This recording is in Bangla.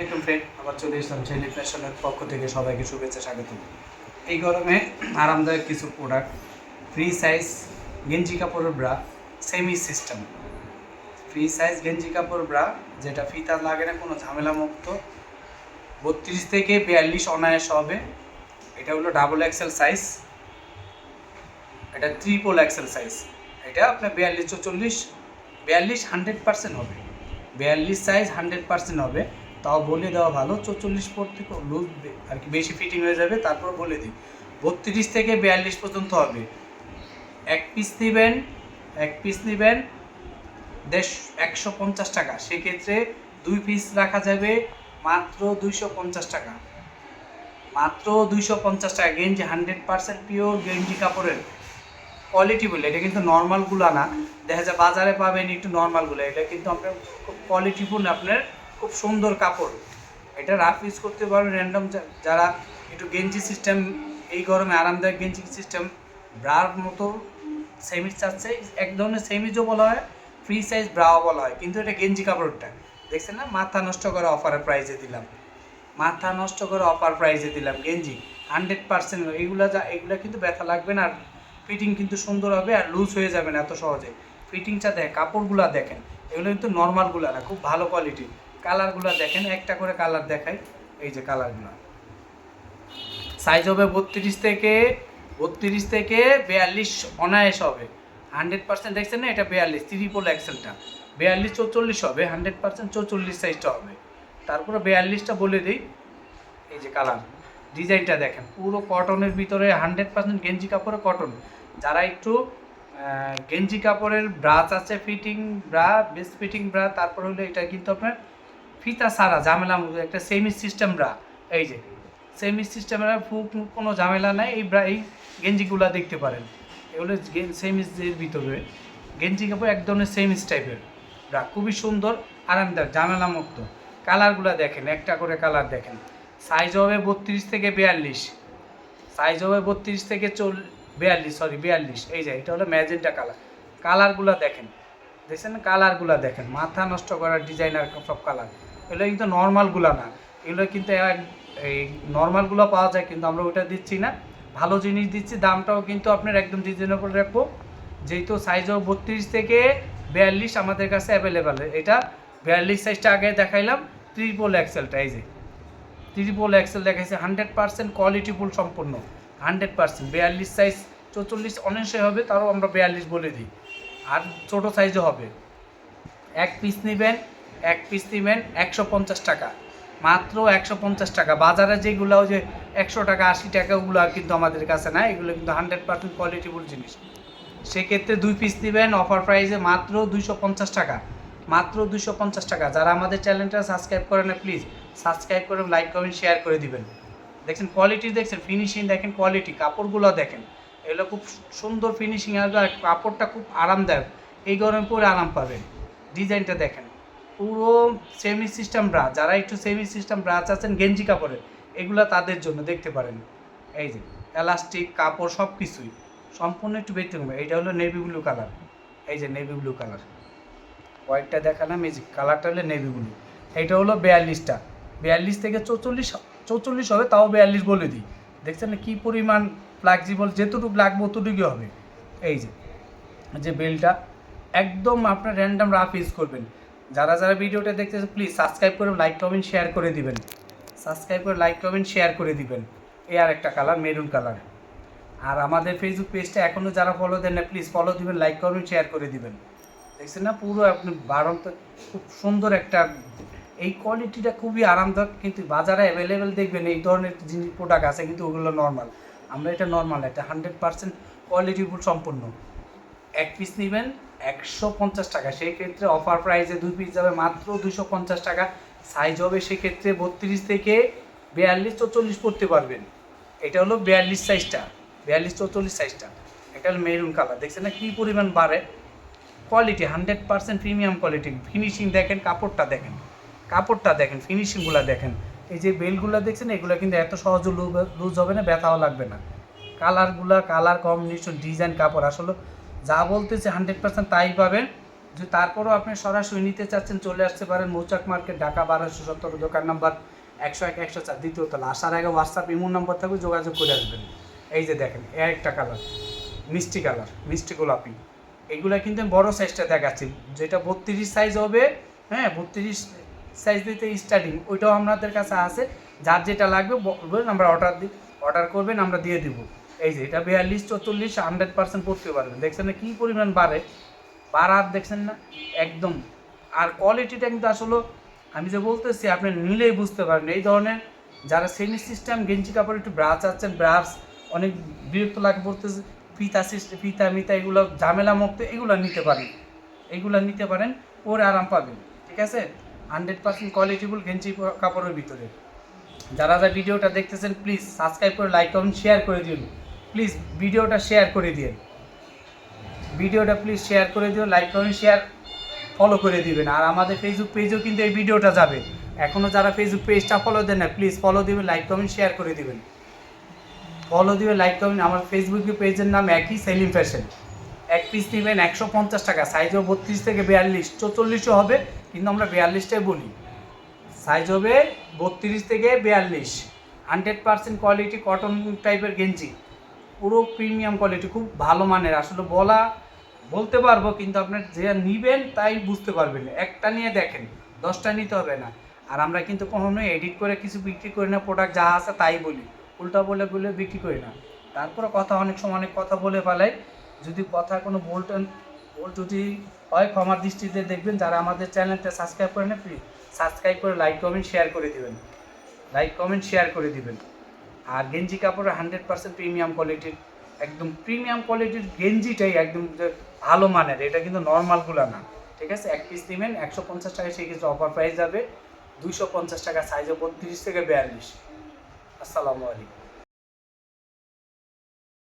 আসসালামাইকুম ফ্রেন্ড, আবার চলে এসলাম ছেলে ফ্যাশনের পক্ষ থেকে সবাইকে শুভেচ্ছা স্বাগত। এই গরমে আরামদায়ক কিছু প্রোডাক্ট, ফ্রি সাইজ গেঞ্জি কাপড়ের bra, semi system free size গেঞ্জি কাপড় ব্রা, যেটা ফিতা লাগে না, কোনো ঝামেলা মুক্ত, 32 থেকে 42 অনায়াস হবে। এটা হলো ডাবল এক্সেল সাইজ, এটা ট্রিপল এক্সেল সাইজ। এটা আপনার 42 44 42 100% হবে, 42 সাইজ 100% হবে। তাও বলে দেওয়া ভালো, 44 পড়তে লুজ আর কি বেশি ফিটিং হয়ে যাবে। তারপর বলে দিই 32 থেকে 42 পর্যন্ত হবে। এক পিস নেবেন 150 টাকা, সেক্ষেত্রে 2 পিস রাখা যাবে মাত্র 250 টাকা, মাত্র 250 টাকা। গেঞ্জি 100% পিওর গেঞ্জি কাপড়ের কোয়ালিটি বলে, এটা কিন্তু নর্মালগুলো না, দেখা যায় বাজারে পাবেন একটু নর্মালগুলো, এটা কিন্তু আপনার খুব কোয়ালিটিফুল, আপনার খুব সুন্দর কাপড়। এটা রাফ ইউজ করতে পারবেন, র্যান্ডম যারা একটু গেঞ্জি সিস্টেম, এই গরমে আরামদায়ক গেঞ্জি সিস্টেম ব্রার মতো সেমিজ চাচ্ছে, এক ধরনের সেমিজও বলা হয়, ফ্রি সাইজ ব্রাও বলা হয়, কিন্তু এটা গেঞ্জি কাপড়টা দেখছেন না, মাথা নষ্ট করে অফারের প্রাইসে দিলাম, মাথা নষ্ট করে অফার প্রাইসে দিলাম গেঞ্জি 100%। এগুলা কিন্তু ব্যথা লাগবে না, আর ফিটিং কিন্তু সুন্দর হবে, আর লুজ হয়ে যাবে না এত সহজে। ফিটিংটা দেখেন, কাপড়গুলো দেখেন, এগুলো কিন্তু নর্মালগুলো না, খুব ভালো কোয়ালিটি। কালারগুলো দেখেন, একটা করে কালার দেখাই, এই যে কালারগুলো। সাইজ হবে 32 থেকে 42 অনায়াস হবে, 100% দেখছেন না, এটা 42 ট্রিপল এক্সেলটা 42 44 হবে, 100% 44 সাইজটা হবে। তারপরে 42টা বলে দিই, এই যে কালার ডিজাইনটা দেখেন, পুরো কটনের ভিতরে 100% গেঞ্জি কাপড়ে কটন। যারা একটু গেঞ্জি কাপড়ের ব্রাচ আছে, fitting bra, best fitting bra, তারপর হলো এটা কিন্তু আপনার ফিতা সারা ঝামেলা একটা সেমি সিস্টেম ব্রা, এই যে সেমি সিস্টেমের কোনো ঝামেলা নাই। এই গেঞ্জিগুলো দেখতে পারেন, এগুলো সেমিজের ভিতরে গেঞ্জি কাপড়, এক ধরনের সেমিজ টাইপের ব্রা, খুবই সুন্দর আরামদায়ক, ঝামেলা মুক্ত। কালারগুলো দেখেন, একটা করে কালার দেখেন। সাইজ হবে 32 থেকে 42, সাইজ হবে 32 থেকে 42, এই যে এটা হলো ম্যাজেন্টা কালার। কালারগুলো দেখেন, দেখছেন কালারগুলো দেখেন, মাথা নষ্ট করার ডিজাইনার সব কালার। এগুলো কিন্তু নর্মালগুলো না, এগুলো কিন্তু এই নর্মালগুলো পাওয়া যায়, কিন্তু আমরা ওইটা দিচ্ছি না, ভালো জিনিস দিচ্ছি। দামটাও কিন্তু আপনার একদম রিজনেবল রাখবো, যেহেতু সাইজও 32 থেকে 42 আমাদের কাছে অ্যাভেলেবেল। এটা 42 সাইজটা আগে দেখাইলাম, ট্রিপল এক্সেলটা, এই যে ট্রিপল এক্সেল দেখাইছে, 100% কোয়ালিটিফুল সম্পূর্ণ, 100%। 42 সাইজ 44 অনেকটাই হবে, তারও আমরা 42 বলে দিই, আর ছোটো সাইজও হবে। এক পিস নেবেন 150 টাকা, মাত্র 150 টাকা। বাজারে যেগুলো ওই যে 100 টাকা 80 টাকা, ওগুলো কিন্তু আমাদের কাছে না, এগুলো কিন্তু 100% কোয়ালিটিফুল জিনিস। সেক্ষেত্রে 2 পিস নেবেন অফার প্রাইসে মাত্র 250 টাকা, মাত্র 250 টাকা। যারা আমাদের চ্যানেলটা সাবস্ক্রাইব করে না, প্লিজ সাবস্ক্রাইব করে লাইক কমেন্ট শেয়ার করে দিবেন। দেখছেন কোয়ালিটি, দেখছেন ফিনিশিং, দেখেন কোয়ালিটি, কাপড়গুলো দেখেন, এগুলো খুব সুন্দর ফিনিশিং, আর কাপড়টা খুব আরামদায়ক, এই গরমে পরে আরাম পাবেন। ডিজাইনটা দেখেন, পুরো সেমি সিস্টেম ব্রা, যারা একটু সেমি সিস্টেম ব্রা আছেন গেঞ্জি কাপড়ের, এগুলো তাদের জন্য দেখতে পারেন। এই যে এলাস্টিক কাপড় সব কিছুই সম্পূর্ণ একটু ব্যতিক্রম। এইটা হলো নেভি ব্লু কালার, এই যে নেভি ব্লু কালার, হোয়াইটটা দেখালাম, এই যে কালারটা হলো নেভি ব্লু। এইটা হলো 42টা, 42 থেকে 44 হবে, তাও 42 বলে দিই। দেখছেন না কী পরিমাণ ফ্লেক্সিবল, যেতটুকু লাগবে অতটুকুই হবে। এই যে বেলটা একদম আপনার র্যান্ডাম রাফ ইউজ করবেন। যারা যারা ভিডিওটা দেখতেছে, প্লিজ সাবস্ক্রাইব করে লাইক কমেন্ট শেয়ার করে দিবেন, সাবস্ক্রাইব করে লাইক কমেন্ট শেয়ার করে দিবেন। এই আর একটা কালার মেরুন কালার। আর আমাদের ফেসবুক পেজটা এখনও যারা ফলো দেন না, প্লিজ ফলো দিবেন, লাইক কমেন্ট শেয়ার করে দিবেন। দেখছেন না পুরো আপনি বারন্ত, খুব সুন্দর একটা, এই কোয়ালিটিটা খুবই আরামদায়ক, কিন্তু বাজারে অ্যাভেলেবেল দেখবেন এই ধরনের জিনিস প্রোডাক্ট আছে, কিন্তু ওগুলো নর্মাল, আমরা এটা নর্মাল, এটা 100% কোয়ালিটিফুল সম্পূর্ণ। এক পিস নেবেন 150 টাকা, সেই ক্ষেত্রে অফার প্রাইসে 2 পিস যাবে মাত্র 250 টাকা। সাইজ হবে সেক্ষেত্রে 32 থেকে 42 44 পড়তে পারবেন। এটা হলো 42 সাইজটা, 42 44 সাইজটা। এটা হলো মেরুন কালার, দেখছেন না কী পরিমাণ বাড়ে। কোয়ালিটি 100% প্রিমিয়াম কোয়ালিটি, ফিনিশিং দেখেন, কাপড়টা দেখেন, কাপড়টা দেখেন, ফিনিশিংগুলো দেখেন। এই যে বেলগুলো দেখছেন, এগুলো কিন্তু এত সহজে লুজ হবে না, ব্যথাও লাগবে না। কালারগুলা, কালার কম্বিনেশন, ডিজাইন, কাপড়, আসলে যা বলতেছে 100% তাই পাবেন। যদি তারপরও আপনি সরাসরি নিতে চাচ্ছেন চলে আসতে পারেন মৌচাক মার্কেট, ঢাকা 1217, দোকান নাম্বার 101, 104, দ্বিতীয় তলা। আসার আগে হোয়াটসঅ্যাপ ইমো নাম্বার থাকবে, যোগাযোগ করে আসবেন। এই যে দেখেন একটা কালার, মিষ্টি গোলাপি, এগুলো কিন্তু আমি বড়ো সাইজটা দেখাচ্ছি, যেটা 32 সাইজ হবে। হ্যাঁ, 32 সাইজ দিতে স্টার্টিং, ওইটাও আপনাদের কাছে আছে। যার যেটা লাগবে বলবেন, আমরা অর্ডার করবেন, আমরা দিয়ে দিব। এই যে এটা 42, 44 100% পড়তে পারবেন। দেখছেন না কী পরিমাণ বাড়ার দেখছেন না একদম। আর কোয়ালিটিটা কিন্তু আসলে আমি যে বলতেছি আপনি নিলেই বুঝতে পারবেন। এই ধরনের যারা সেমি সিস্টেম গেঞ্জি কাপড় একটু ব্রাশ আছেন, ব্রাশ অনেক বিরক্ত লাগে বলতেছে, ফিতা মিতা এগুলো ঝামেলা মুক্ত, এগুলো নিতে পারেন, পরে আরাম পাবেন। ঠিক আছে, 100% কোয়ালিটিফুল গেঞ্জি কাপড়ের ভিতরে। যারা ভিডিওটা দেখতেছেন প্লিজ সাবস্ক্রাইব করে লাইক কমেন্ট শেয়ার করে দিন। প্লিজ ভিডিওটা শেয়ার করে দিন, লাইক কমেন্ট শেয়ার ফলো করে দিবেন। আর আমাদের ফেসবুক পেজেও কিন্তু এই ভিডিওটা যাবে। এখনও যারা ফেসবুক পেজটা ফলো দেন না, প্লিজ ফলো দিবেন, লাইক কমেন্ট শেয়ার করে দিবেন। আমার ফেসবুক পেজের নাম একই, সেলিম ফ্যাশন। এক পিস নেবেন 150 টাকা, সাইজও 32 থেকে 42, 44ও হবে, কিন্তু আমরা 42টাই বলি। সাইজ হবে 32 থেকে 42, 100% কোয়ালিটি কটন টাইপের গেঞ্জি, পুরো প্রিমিয়াম কোয়ালিটি, খুব ভালো মানের। আসলে বলতে পারবো, কিন্তু আপনার যে নিবেন তাই বুঝতে পারবেন। একটা নিয়ে দেখেন, 10টা নিতে হবে না। আর আমরা কিন্তু কখনোই এডিট করে কিছু বিক্রি করি না, প্রোডাক্ট যা আছে তাই বলি, উল্টা বলে বিক্রি করি না। তারপরে অনেক সময় অনেক কথা বলে ফেলাই। যদি কথা কোনো ভুল যদি হয় ক্ষমার দৃষ্টিতে দেখবেন। যারা আমাদের চ্যানেলটা সাবস্ক্রাইব করে না, প্লিজ সাবস্ক্রাইব করে লাইক কমেন্ট শেয়ার করে দিবেন। আর গেঞ্জি কাপড়ের 100% প্রিমিয়াম কোয়ালিটির, একদম প্রিমিয়াম কোয়ালিটির গেঞ্জিটাই একদম ভালো মানের, এটা কিন্তু নর্মালগুলো না। ঠিক আছে, এক পিস নেবেন 150 টাকা, সেই ক্ষেত্রে অফার প্রাইস যাবে 250 টাকা, সাইজে 32 থেকে 42। আসসালামু আলাইকুম।